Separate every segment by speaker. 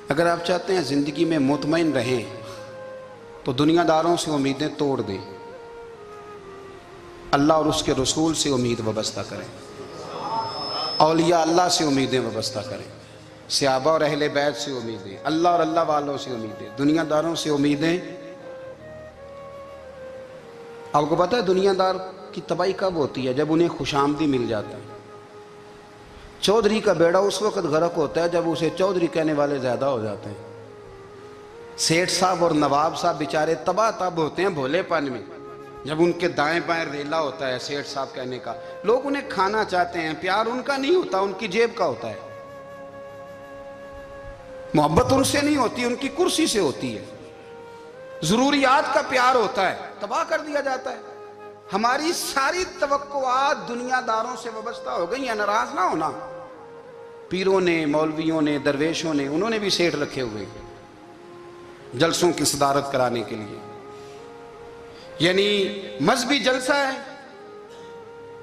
Speaker 1: اگر آپ چاہتے ہیں زندگی میں مطمئن رہیں تو دنیا داروں سے امیدیں توڑ دیں، اللہ اور اس کے رسول سے امید وابستہ کریں، اولیاء اللہ سے امیدیں وابستہ کریں، صحابہ اور اہل بیت سے امیدیں، اللہ اور اللہ والوں سے امیدیں، دنیا داروں سے امیدیں۔ آپ کو پتہ ہے دنیا دار کی تباہی کب ہوتی ہے؟ جب انہیں خوش آمدی مل جاتا ہے۔ چودھری کا بیڑا اس وقت غرق ہوتا ہے جب اسے چودھری کہنے والے زیادہ ہو جاتے ہیں۔ سیٹھ صاحب اور نواب صاحب بیچارے تباہ تب ہوتے ہیں بھولے پن میں، جب ان کے دائیں بائیں ریلا ہوتا ہے سیٹھ صاحب کہنے کا، لوگ انہیں کھانا چاہتے ہیں، پیار ان کا نہیں ہوتا، ان کی جیب کا ہوتا ہے، محبت ان سے نہیں ہوتی، ان کی کرسی سے ہوتی ہے، ضروریات کا پیار ہوتا ہے، تباہ کر دیا جاتا ہے۔ ہماری ساری توقعات دنیا داروں سے وابستہ ہو گئی ہیں۔ ناراض نہ ہونا، پیروں نے، مولویوں نے، درویشوں نے، انہوں نے بھی سیٹھ رکھے ہوئے جلسوں کی صدارت کرانے کے لیے، یعنی مذہبی جلسہ ہے،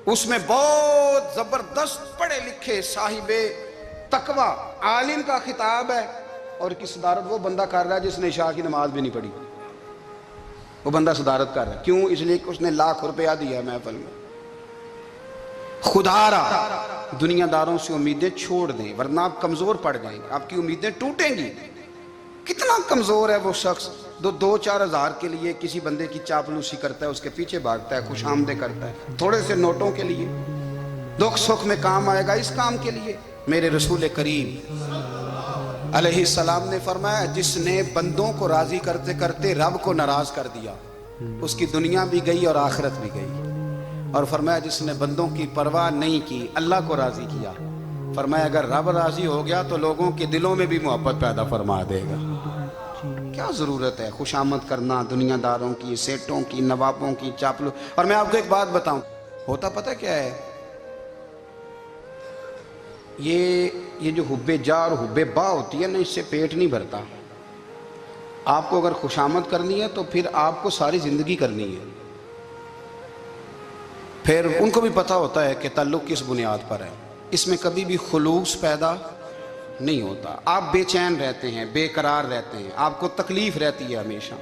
Speaker 1: اس میں بہت زبردست پڑھے لکھے صاحب تقوی عالم کا خطاب ہے، اور کی صدارت وہ بندہ کر رہا ہے جس نے عشاء کی نماز بھی نہیں پڑھی، وہ بندہ صدارت کر رہا ہے۔ کیوں؟ اس لیے کہ اس نے ₹1,00,000 دیا محفل میں۔ خدا را دنیا داروں سے امیدیں چھوڑ دیں، ورنہ آپ کمزور پڑ جائیں گے، آپ کی امیدیں ٹوٹیں گی۔ کتنا کمزور ہے وہ شخص جو 2-4 ہزار کے لیے کسی بندے کی چاپلوسی کرتا ہے، اس کے پیچھے بھاگتا ہے، خوش آمدیں کرتا ہے، تھوڑے سے نوٹوں کے لیے، دکھ سکھ میں کام آئے گا اس کام کے لیے۔ میرے رسول کریم علیہ السلام نے فرمایا، جس نے بندوں کو راضی کرتے کرتے رب کو ناراض کر دیا، اس کی دنیا بھی گئی اور آخرت بھی گئی۔ اور فرمایا جس نے بندوں کی پرواہ نہیں کی، اللہ کو راضی کیا، فرمایا اگر رب راضی ہو گیا تو لوگوں کے دلوں میں بھی محبت پیدا فرما دے گا۔ کیا ضرورت ہے خوش آمد کرنا دنیا داروں کی، سیٹوں کی، نوابوں کی، چاپلو۔ اور میں آپ کو ایک بات بتاؤں، ہوتا پتہ کیا ہے؟ یہ جو حب جا اور حب با ہوتی ہے نا، اس سے پیٹ نہیں بھرتا۔ آپ کو اگر خوش آمد کرنی ہے تو پھر آپ کو ساری زندگی کرنی ہے۔ پھر ان کو بھی پتہ ہوتا ہے کہ تعلق کس بنیاد پر ہے، اس میں کبھی بھی خلوص پیدا نہیں ہوتا۔ آپ بے چین رہتے ہیں، بے قرار رہتے ہیں، آپ کو تکلیف رہتی ہے ہمیشہ۔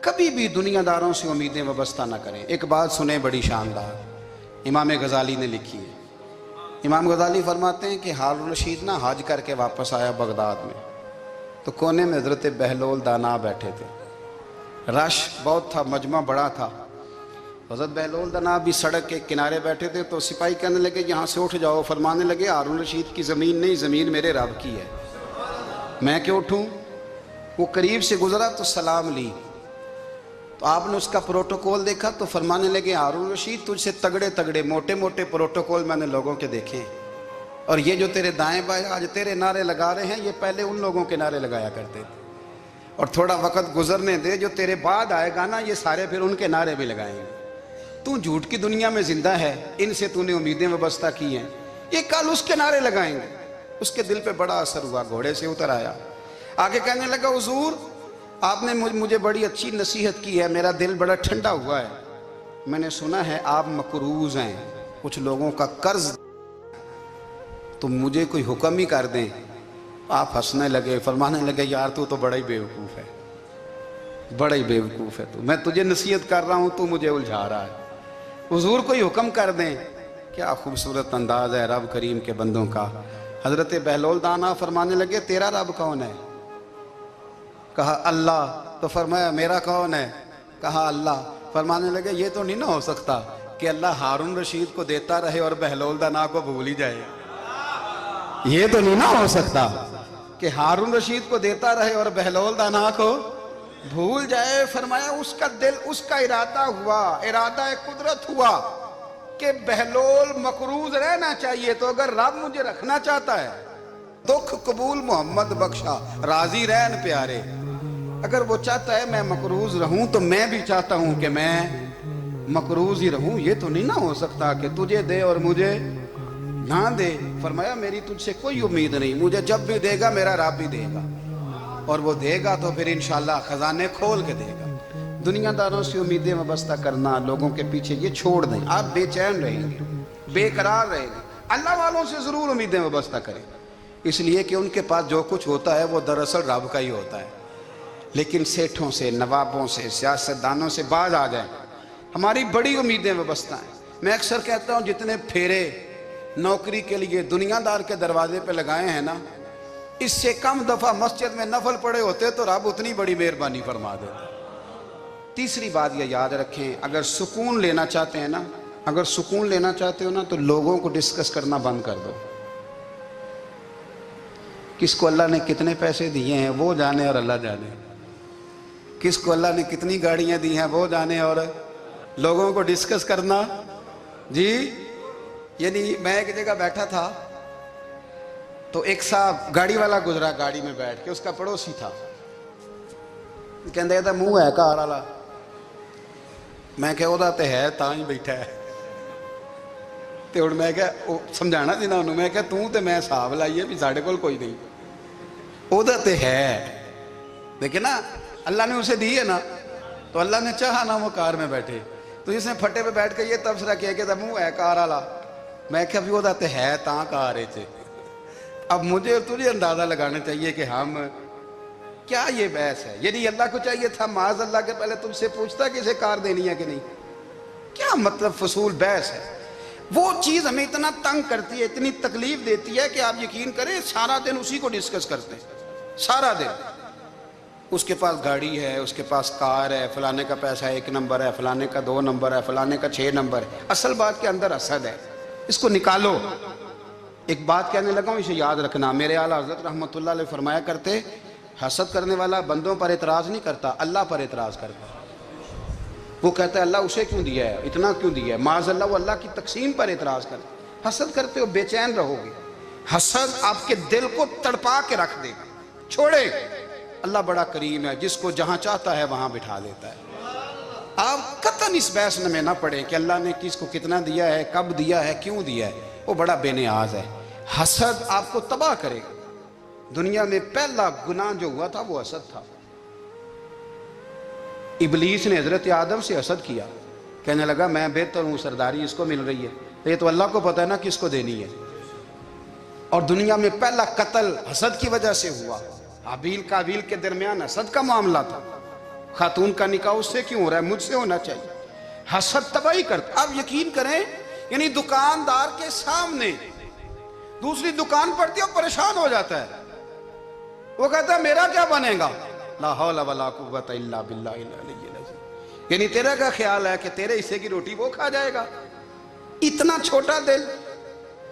Speaker 1: کبھی بھی دنیا داروں سے امیدیں وابستہ نہ کریں۔ ایک بات سنیں بڑی شاندار، امام غزالی نے لکھی ہے۔ امام غزالی فرماتے ہیں کہ ہارون رشید نہ حج کر کے واپس آیا بغداد میں، تو کونے میں حضرت بہلول دانا بیٹھے تھے، رش بہت تھا، مجمع بڑا تھا۔ حضرت بہلول دانا بھی سڑک کے کنارے بیٹھے تھے، تو سپاہی کہنے لگے یہاں سے اٹھ جاؤ، فرمانے لگے ہارون رشید کی زمین نہیں، زمین میرے رب کی ہے، میں کیوں اٹھوں؟ وہ قریب سے گزرا تو سلام لی، تو آپ نے اس کا پروٹوکول دیکھا تو فرمانے لگے ہارون رشید تجھ سے تگڑے تگڑے موٹے موٹے پروٹوکول میں نے لوگوں کے دیکھے ہیں، اور یہ جو تیرے دائیں بائیں آج تیرے نعرے لگا رہے ہیں، یہ پہلے ان لوگوں کے نعرے لگایا کرتے تھے، اور تھوڑا وقت گزرنے دے، جو تیرے بعد آئے گا نا، یہ سارے پھر ان کے نعرے بھی لگائیں گے۔ تو جھوٹ کی دنیا میں زندہ ہے، ان سے تو نے امیدیں وابستہ کی ہیں، یہ کل اس کے نعرے لگائیں گے۔ اس کے دل پہ بڑا اثر ہوا، گھوڑے سے اتر آیا، آگے کہنے لگا حضور آپ نے مجھے بڑی اچھی نصیحت کی ہے، میرا دل بڑا ٹھنڈا ہوا ہے، میں نے سنا ہے آپ مقروض ہیں، کچھ لوگوں کا قرض، تو مجھے کوئی حکم ہی کر دیں۔ آپ ہنسنے لگے، فرمانے لگے یار تو بڑا ہی بیوقوف ہے، بڑا ہی بیوقوف ہے تو، میں تجھے نصیحت کر رہا ہوں تو مجھے الجھا رہا ہے، حضور کوئی حکم کر دیں۔ کیا خوبصورت انداز ہے رب کریم کے بندوں کا۔ حضرت بہلول دانا فرمانے لگے تیرا رب کون ہے؟ کہا اللہ۔ تو فرمایا میرا کون ہے؟ کہا اللہ۔ فرمانے لگے یہ تو نہیں نہ ہو سکتا کہ اللہ ہارون رشید کو دیتا رہے اور بہلول دانا کو بھول ہی جائے، یہ تو نہیں نہ ہو سکتا کہ ہارون رشید کو دیتا رہے اور بہلول دانا کو بھول جائے۔ فرمایا اس کا دل، اس کا ارادہ ہوا، ارادہ قدرت ہوا کہ بہلول مقروض رہنا چاہیے، تو اگر رب مجھے رکھنا چاہتا ہے، دکھ قبول محمد بخشا، راضی رہن پیارے، اگر وہ چاہتا ہے میں مقروض رہوں تو میں بھی چاہتا ہوں کہ میں مقروض ہی رہوں، یہ تو نہیں نہ ہو سکتا کہ تجھے دے اور مجھے نہ دے۔ فرمایا میری تجھ سے کوئی امید نہیں، مجھے جب بھی دے گا میرا رب بھی دے گا، اور وہ دے گا تو پھر انشاءاللہ خزانے کھول کے دے گا۔ دنیا داروں سے امیدیں وابستہ کرنا، لوگوں کے پیچھے، یہ چھوڑ دیں، آپ بے چین رہیں گے، بے قرار رہیں گے۔ اللہ والوں سے ضرور امیدیں وابستہ کریں، اس لیے کہ ان کے پاس جو کچھ ہوتا ہے وہ دراصل رب کا ہی ہوتا ہے. لیکن سیٹھوں سے، نوابوں سے، سیاستدانوں سے باز آ جائیں. ہماری بڑی امیدیں وابستہ ہیں. میں اکثر کہتا ہوں جتنے پھیرے نوکری کے لیے دنیا دار کے دروازے پہ لگائے ہیں نا، اس سے کم دفعہ مسجد میں نفل پڑے ہوتے تو رب اتنی بڑی مہربانی فرما دیتا. تیسری بات یہ یاد رکھیں، اگر سکون لینا چاہتے ہیں نا، اگر سکون لینا چاہتے ہو نا تو لوگوں کو ڈسکس کرنا بند کر دو. کس کو اللہ نے کتنے پیسے دیے ہیں وہ جانے اور اللہ جانے. کس کو اللہ نے کتنی گاڑیاں دی ہیں وہ جانے، اور لوگوں کو ڈسکس کرنا. جی یعنی میں ایک جگہ بیٹھا تھا تو ایک صاحب گاڑی والا گزرا، گاڑی میں بیٹھ کے، اس کا پڑوسی تھا. کہندے تھا منہ ہے کار والا. میں کہ وہ تے ہے تاں ہی بیٹھا ہے. تے ہن میں کہ سمجھانا سی نا انہوں. میں کہ توں تے میں حساب لائیے بھی ساڈے کول کوئی نہیں. وہ تے ہے لیکن نا اللہ نے اسے دی ہے نا، تو اللہ نے چاہا نا وہ کار میں بیٹھے. تو جس نے پھٹے پہ بیٹھ کے یہ تبصرہ کیا کہ منہ ہے کار والا. میں کہ ابھی وہ تے ہے تاں کار ہے. اب مجھے تجھے اندازہ لگانا چاہیے کہ ہم کیا یہ بحث ہے. یعنی اللہ کو چاہیے تھا معاذ اللہ کے پہلے تم سے پوچھتا کہ اسے کار دینی ہے کہ نہیں. کیا مطلب فضول بحث ہے. وہ چیز ہمیں اتنا تنگ کرتی ہے، اتنی تکلیف دیتی ہے کہ آپ یقین کریں سارا دن اسی کو ڈسکس کرتے ہیں. سارا دن اس کے پاس گاڑی ہے، اس کے پاس کار ہے، فلانے کا پیسہ 1 نمبر ہے، فلانے کا 2 نمبر ہے، فلانے کا 6 نمبر ہے. اصل بات کے اندر حسد ہے. اس کو نکالو. ایک بات کہنے لگا ہوں، اسے یاد رکھنا. میرے اعلیٰ حضرت رحمۃ اللہ علیہ فرمایا کرتے، حسد کرنے والا بندوں پر اعتراض نہیں کرتا، اللہ پر اعتراض کرتا. وہ کہتا ہے اللہ اسے کیوں دیا ہے، اتنا کیوں دیا ہے. معاذ اللہ وہ اللہ کی تقسیم پر اعتراض کرتا. حسد کرتے ہو بے چین رہو گے. حسد آپ کے دل کو تڑپا کے رکھ دے گا. چھوڑے. اللہ بڑا کریم ہے، جس کو جہاں چاہتا ہے وہاں بٹھا دیتا ہے. آپ قطعاً اس بحث میں نہ پڑیں کہ اللہ نے کس کو کتنا دیا ہے، کب دیا ہے، کیوں دیا ہے. وہ بڑا بے نیاز ہے. حسد آپ کو تباہ کرے گا. دنیا میں پہلا گناہ جو ہوا تھا وہ حسد تھا. ابلیس نے حضرت آدم سے حسد کیا. کہنے لگا میں بہتر ہوں، سرداری اس کو مل رہی ہے، یہ تو اللہ کو پتہ ہے نا کس کو دینی ہے. اور دنیا میں پہلا قتل حسد کی وجہ سے ہوا. حابیل قابیل کے درمیان حسد کا معاملہ تھا. خاتون کا نکاح اس سے کیوں ہو رہا ہے، مجھ سے ہونا چاہیے. حسد تباہی کرتا. آپ یقین کریں، یعنی دکاندار کے سامنے دوسری دکان پڑتی ہے اور پریشان ہو جاتا ہے. وہ کہتا ہے میرا کیا بنے گا. لا حول ولا قوت الا باللہ العلی العظیم. یعنی تیرا کیا خیال ہے کہ تیرے حصے کی روٹی وہ کھا جائے گا. اتنا چھوٹا دل.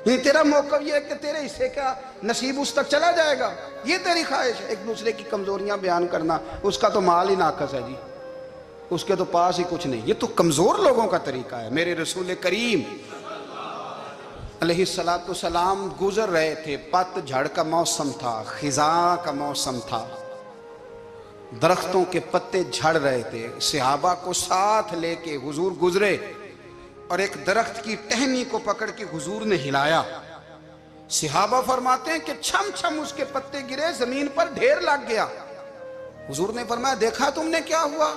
Speaker 1: یعنی تیرا موقف یہ ہے کہ تیرے حصے کا نصیب اس تک چلا جائے گا، یہ تیری خواہش ہے. ایک دوسرے کی کمزوریاں بیان کرنا. اس کا تو مال ہی ناقص ہے جی، اس کے تو پاس ہی کچھ نہیں. یہ تو کمزور لوگوں کا طریقہ ہے. میرے رسول کریم علیہ السلام گزر رہے تھے. پت جھڑ کا موسم تھا، خزاں کا موسم تھا، درختوں کے پتے جھڑ رہے تھے. صحابہ کو ساتھ لے کے حضور گزرے اور ایک درخت کی ٹہنی کو پکڑ کے حضور نے ہلایا. صحابہ فرماتے ہیں کہ چھم چھم اس کے پتے گرے، زمین پر ڈھیر لگ گیا. حضور نے فرمایا دیکھا تم نے کیا ہوا.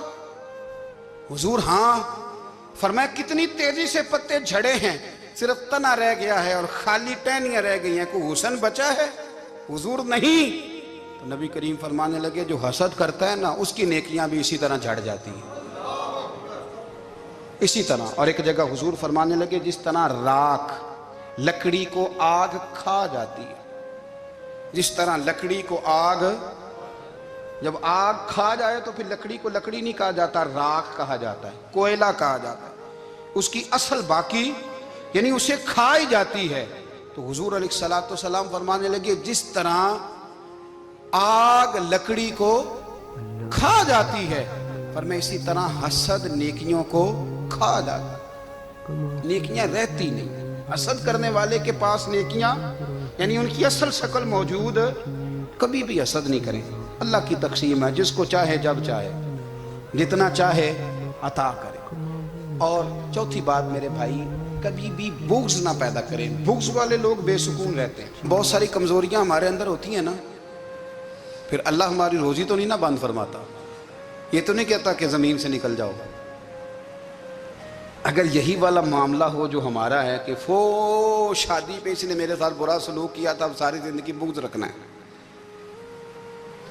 Speaker 1: حضور ہاں. فرمایا کتنی تیزی سے پتے جھڑے ہیں، صرف تنا رہ گیا ہے اور خالی ٹہنیاں رہ گئی ہیں، کوئی حسن بچا ہے. حضور نہیں. تو نبی کریم فرمانے لگے جو حسد کرتا ہے نا اس کی نیکیاں بھی اسی طرح جھڑ جاتی ہیں، اسی طرح. اور ایک جگہ حضور فرمانے لگے جس طرح راکھ لکڑی کو آگ کھا جاتی ہے، جس طرح لکڑی کو آگ، جب آگ کھا جائے تو پھر لکڑی کو لکڑی نہیں کہا جاتا، راکھ کہا جاتا ہے، کوئلہ کہا جاتا ہے. اس کی اصل باقی یعنی اسے کھائی جاتی ہے. تو حضور علیہ السلام فرمانے لگے جس طرح آگ لکڑی کو کھا جاتی ہے، فرمایا اسی طرح حسد نیکیوں کو کھا جاتا ہے. نیکیاں رہتی نہیں. حسد کرنے والے کے پاس نیکیاں یعنی ان کی اصل شکل موجود. کبھی بھی حسد نہیں کریں. اللہ کی تقسیم ہے، جس کو چاہے جب چاہے جتنا چاہے عطا کرے. اور چوتھی بات میرے بھائی، کبھی بھی بغض نہ پیدا کریں. بغض والے لوگ بے سکون رہتے ہیں. بہت ساری کمزوریاں ہمارے اندر ہوتی ہیں نا، پھر اللہ ہماری روزی تو نہیں نہ بند فرماتا. یہ تو نہیں کہتا کہ زمین سے نکل جاؤ. اگر یہی والا معاملہ ہو جو ہمارا ہے کہ شادی پہ اس نے میرے ساتھ برا سلوک کیا تھا، اب ساری زندگی بغض رکھنا ہے،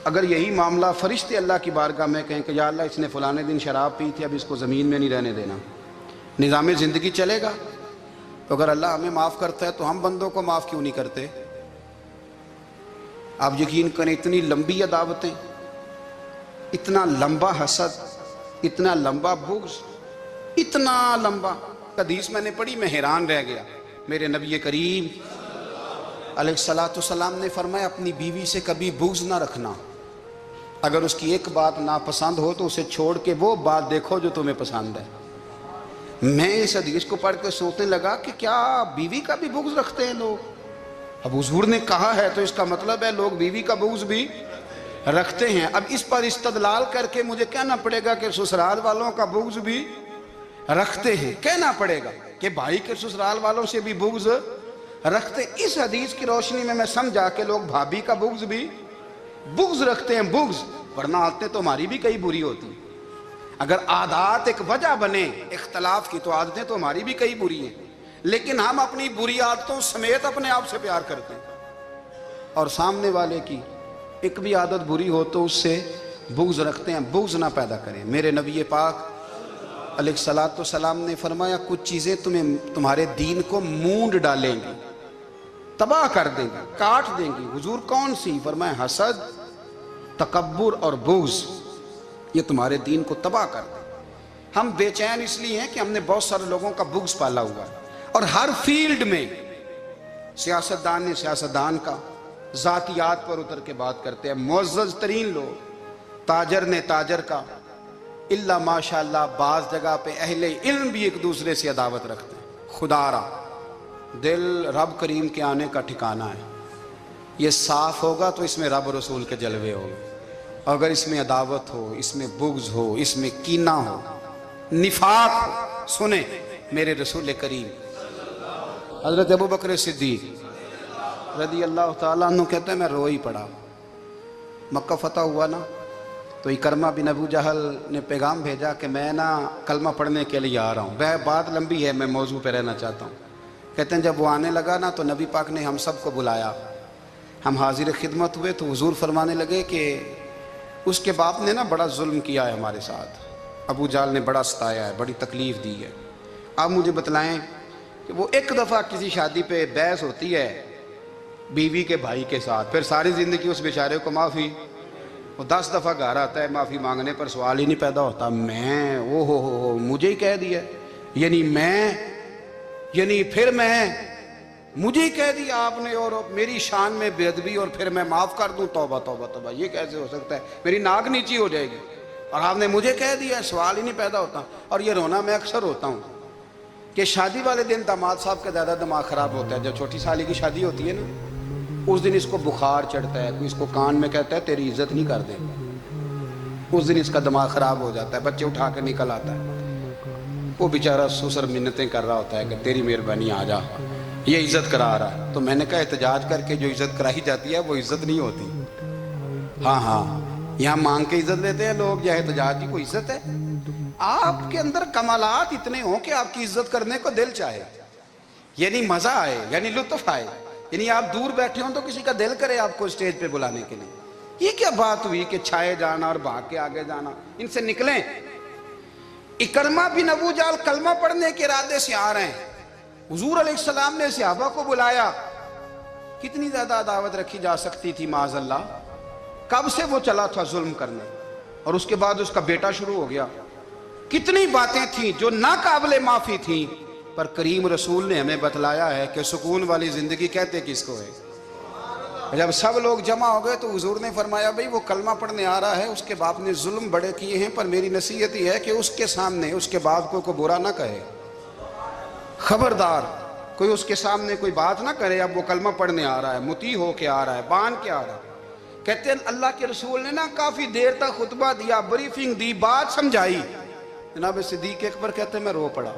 Speaker 1: اگر یہی معاملہ فرشتے اللہ کی بارگاہ میں کہیں کہ یا اللہ اس نے فلانے دن شراب پی تھی، اب اس کو زمین میں نہیں رہنے دینا، نظام زندگی چلے گا؟ تو اگر اللہ ہمیں معاف کرتا ہے تو ہم بندوں کو معاف کیوں نہیں کرتے؟ آپ یقین کریں، اتنی لمبی عداوتیں، اتنا لمبا حسد، اتنا لمبا بغض، اتنا لمبا حدیث میں نے پڑھی، میں حیران رہ گیا۔ میرے نبی کریم علیہ الصلوۃ والسلام نے فرمایا اپنی بیوی سے کبھی بغض نہ رکھنا، اگر اس کی ایک بات ناپسند ہو تو اسے چھوڑ کے وہ بات دیکھو جو تمہیں پسند ہے۔ میں اس حدیث کو پڑھ کے سوچنے لگا کہ کیا بیوی کا بھی بغض رکھتے ہیں لوگ؟ اب حضور نے کہا ہے تو اس کا مطلب ہے لوگ بیوی کا بغض بھی رکھتے ہیں۔ اب اس پر استدلال کر کے مجھے کہنا پڑے گا کہ سسرال والوں کا بغض بھی رکھتے ہیں، کہنا پڑے گا کہ بھائی کے سسرال والوں سے بھی بغض رکھتے ہیں۔ اس حدیث کی روشنی میں سمجھا کہ لوگ بھابھی کا بغض بھی رکھتے ہیں، بغض، ورنہ عادتیں تو ہماری بھی کئی بری ہوتی ہیں۔ اگر عادات ایک وجہ بنے اختلاف کی تو عادتیں تو ہماری بھی کئی بری ہیں، لیکن ہم اپنی بری عادتوں سمیت اپنے آپ سے پیار کرتے ہیں، اور سامنے والے کی ایک بھی عادت بری ہو تو اس سے بغض رکھتے ہیں۔ بغض نہ پیدا کریں۔ میرے نبی پاک علیہ الصلوۃ والسلام نے فرمایا کچھ چیزیں تمہارے دین کو مونڈ ڈالیں گی، تباہ کر دیں گی، کاٹ دیں گی۔ حضور کون سی؟ فرمایا حسد، تکبر اور بغض، یہ تمہارے دین کو تباہ کر دیں۔ ہم بے چین اس لیے ہیں کہ ہم نے بہت سارے لوگوں کا بغض پالا ہوا ہے، اور ہر فیلڈ میں سیاستدان نے سیاستدان کا، ذاتیات پر اتر کے بات کرتے ہیں، معزز ترین لوگ، تاجر نے تاجر کا، اللہ ماشاءاللہ بعض جگہ پہ اہل علم بھی ایک دوسرے سے عداوت رکھتے ہیں۔ خدا را دل رب کریم کے آنے کا ٹھکانہ ہے، یہ صاف ہوگا تو اس میں رب رسول کے جلوے ہوگا، اگر اس میں عداوت ہو، اس میں بغض ہو، اس میں کینہ ہو، نفاق ہو۔ سنیں میرے رسول کریم حضرت ابوبکر صدیق رضی اللہ تعالیٰ عنہ کہتے ہیں میں رو ہی پڑا۔ مکہ فتح ہوا نا تو اکرمہ بن ابو جہل نے پیغام بھیجا کہ میں نا کلمہ پڑھنے کے لیے آ رہا ہوں۔ بات لمبی ہے، میں موضوع پہ رہنا چاہتا ہوں۔ کہتے ہیں جب وہ آنے لگا نا تو نبی پاک نے ہم سب کو بلایا، ہم حاضر خدمت ہوئے تو حضور فرمانے لگے کہ اس کے باپ نے نا بڑا ظلم کیا ہے ہمارے ساتھ، ابو جہل نے بڑا ستایا ہے، بڑی تکلیف دی ہے۔ آپ مجھے بتلائیں کہ وہ ایک دفعہ کسی شادی پہ بحث ہوتی ہے بیوی کے بھائی کے ساتھ، پھر ساری زندگی اس بیچارے کو معافی، وہ 10 دفعہ گھر آتا ہے معافی مانگنے پر سوال ہی نہیں پیدا ہوتا، میں ہو مجھے ہی کہہ دیا، پھر مجھے ہی کہہ دیا آپ نے، اور میری شان میں بے ادبی، اور پھر میں معاف کر دوں؟ توبہ توبہ توبہ، یہ کیسے ہو سکتا ہے؟ میری ناک نیچی ہو جائے گی، اور آپ نے مجھے کہہ دیا، سوال ہی نہیں پیدا ہوتا۔ اور یہ رونا میں اکثر ہوتا ہوں کہ شادی والے دن داماد صاحب کا زیادہ دماغ خراب ہوتا ہے۔ جب چھوٹی سالی کی شادی ہوتی ہے نا، اس دن اس کو بخار چڑھتا ہے، کوئی اس کو کان میں کہتا ہے تیری عزت نہیں کر دیں، اس دن اس کا دماغ خراب ہو جاتا ہے، بچے اٹھا کے نکل آتا ہے، وہ بیچارہ سسر منتیں کر رہا ہوتا ہے کہ تیری مہربانی آ جا، یہ عزت کرا رہا ہے۔ تو میں نے کہا احتجاج کر کے جو عزت کرائی جاتی ہے وہ عزت نہیں ہوتی۔ ہاں یہاں مانگ کے عزت لیتے ہیں لوگ، یا احتجاج کی کوئی عزت ہے؟ آپ کے اندر کمالات اتنے ہوں کہ آپ کی عزت کرنے کو دل چاہے، یعنی مزہ آئے، یعنی لطف آئے، یعنی آپ دور بیٹھے ہوں تو کسی کا دل کرے آپ کو اسٹیج پہ بلانے کے لیے۔ یہ کیا بات ہوئی کہ چھائے جانا اور بھاگ کے آگے جانا؟ ان سے نکلیں۔ اکرمہ بن ابو جہل کلمہ پڑھنے کے ارادے سے آ رہے ہیں، حضور علیہ السلام نے صحابہ کو بلایا۔ کتنی زیادہ عداوت رکھی جا سکتی تھی معاذ اللہ؟ کب سے وہ چلا تھا ظلم کرنے، اور اس کے بعد اس کا بیٹا شروع ہو گیا۔ کتنی باتیں تھیں جو ناقابل معافی تھیں، پر کریم رسول نے ہمیں بتلایا ہے کہ سکون والی زندگی کہتے کس کو ہے۔ جب سب لوگ جمع ہو گئے تو حضور نے فرمایا بھئی وہ کلمہ پڑھنے آ رہا ہے، اس کے باپ نے ظلم بڑے کیے ہیں، پر میری نصیحت یہ ہے کہ اس کے سامنے اس کے باپ کو کوئی برا نہ کہے، خبردار کوئی اس کے سامنے کوئی بات نہ کرے۔ اب وہ کلمہ پڑھنے آ رہا ہے، مطیع ہو کے آ رہا ہے، بان کے آ رہا ہے۔ کہتے ہیں اللہ کے رسول نے نا کافی دیر تک خطبہ دیا، بریفنگ دی، بات سمجھائی۔ جناب صدیق اکبر کہتے ہیں میں رو پڑا۔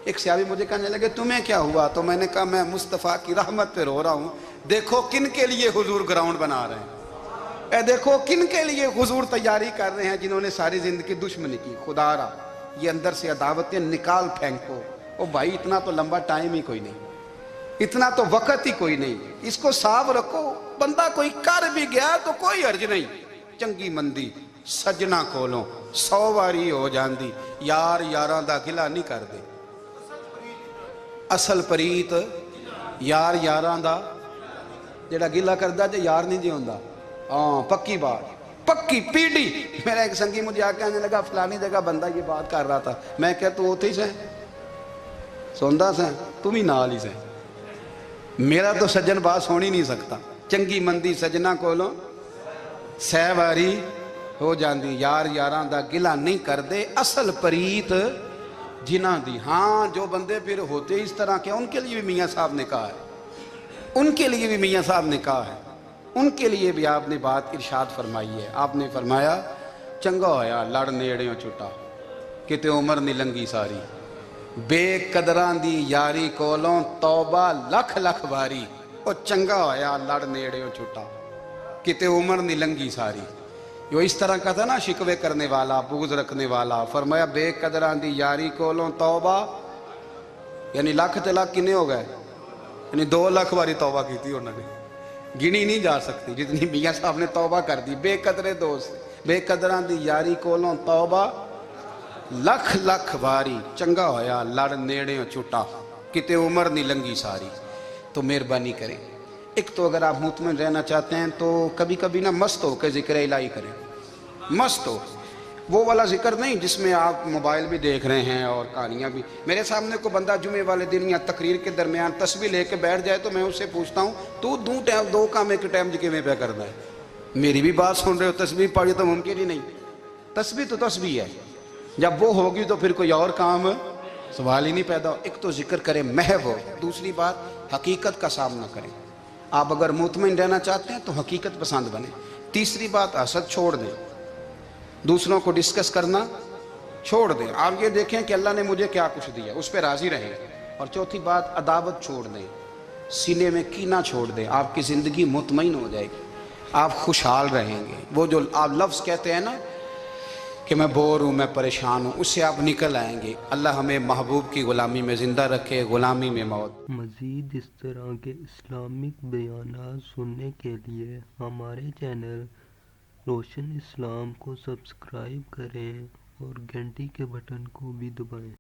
Speaker 1: ایک صحابی مجھے کہنے لگے تمہیں کیا ہوا؟ تو میں نے کہا میں مصطفیٰ کی رحمت پہ رو رہا ہوں، دیکھو کن کے لیے حضور گراؤنڈ بنا رہے ہیں، دیکھو کن کے لیے حضور تیاری کر رہے ہیں، جنہوں نے ساری زندگی دشمنی کی۔ خدا را یہ اندر سے عداوتیں نکال پھینکو. او بھائی اتنا تو لمبا ٹائم ہی کوئی نہیں, اتنا تو وقت ہی کوئی نہیں, اس کو صاف رکھو. بندہ کوئی کر بھی گیا تو کوئی حرج نہیں. چنگی مندی سجنا کولوں 100 واری ہو جاندی, یار یاراں دا گلا نہیں کر دے. اصل پریت یار یاراں دا جڑا گلا کردا جے یار نہیں جے ہوندا. ہاں پکی بات, پکی پیڑی. میرا ایک سنگی مجھے آ کے آنے لگا فلانی جگہ بندہ یہ بات کر رہا تھا. میں کہ تو ہوتے ہی سے سوندا سے, تم ہی نال ہی سے. میرا تو سجن باس ہو نہیں سکتا. چنگی مندی سجنا کولوں 100 واری ہو جاندی, یار یاراں دا گلا نہیں کر دے. اصل پریت جنہ دی. ہاں جو بندے پھر ہوتے اس طرح کے, ان کے لیے بھی میاں صاحب نے کہا ہے, ان کے لیے بھی میاں صاحب نے کہا ہے, ان کے لیے بھی آپ نے بات ارشاد فرمائی ہے. آپ نے فرمایا چنگا ہویا لڑ نیڑیوں چھٹا, کتے عمر نہیں لنگی ساری. بے قدران دی یاری کولوں توبہ لکھ لکھ باری. او چنگا ہویا لڑ نیڑیوں چھٹا, کتے عمر نہیں لنگی ساری. جو اس طرح کا تھا نا شکوے کرنے والا, بغض رکھنے والا. فرمایا بے قدران دی یاری کولوں توبہ, یعنی لاکھ تے لاکھ کنے ہو گئے, یعنی 2 لاکھ باری توبہ کی تھی انہوں نے, گنی نہیں جا سکتی جتنی میاں صاحب نے توبہ کر دی. بے قدرے دوست, بے قدران دی یاری کولوں توبہ لکھ لکھ باری. چنگا ہویا لڑ نیڑیوں چھٹا, کتے عمر نہیں لنگی ساری. تو مہربانی کریں, ایک تو اگر آپ مطمئن رہنا چاہتے ہیں تو کبھی کبھی نا مست ہو کے ذکر الہی کریں. مست ہو, وہ والا ذکر نہیں جس میں آپ موبائل بھی دیکھ رہے ہیں اور کہانیاں بھی. میرے سامنے کو بندہ جمعے والے دن یا تقریر کے درمیان تسبیح لے کے بیٹھ جائے تو میں اس سے پوچھتا ہوں تو دو کام ایک ٹائم جی میں پہ کرنا ہے. میری بھی بات سن رہے ہو, تسبیح پڑھی تو ممکن ہی نہیں. تسبیح تو تسبیح ہے, جب وہ ہوگی تو پھر کوئی اور کام سوال ہی نہیں پیدا. ایک تو ذکر کریں محو ہو, دوسری بات حقیقت کا سامنا کریں. آپ اگر مطمئن رہنا چاہتے ہیں تو حقیقت پسند بنیں. تیسری بات حسد چھوڑ دیں, دوسروں کو ڈسکس کرنا چھوڑ دیں. آپ یہ دیکھیں کہ اللہ نے مجھے کیا کچھ دیا, اس پہ راضی رہیں. اور چوتھی بات عداوت چھوڑ دیں, سینے میں کینہ چھوڑ دیں. آپ کی زندگی مطمئن ہو جائے گی, آپ خوشحال رہیں گے. وہ جو آپ لفظ کہتے ہیں نا کہ میں بور ہوں, میں پریشان ہوں, اس سے آپ نکل آئیں گے. اللہ ہمیں محبوب کی غلامی میں زندہ رکھے, غلامی میں موت.
Speaker 2: مزید اس طرح کے اسلامک بیانات سننے کے لیے ہمارے چینل روشن اسلام کو سبسکرائب کریں اور گھنٹی کے بٹن کو بھی دبائیں.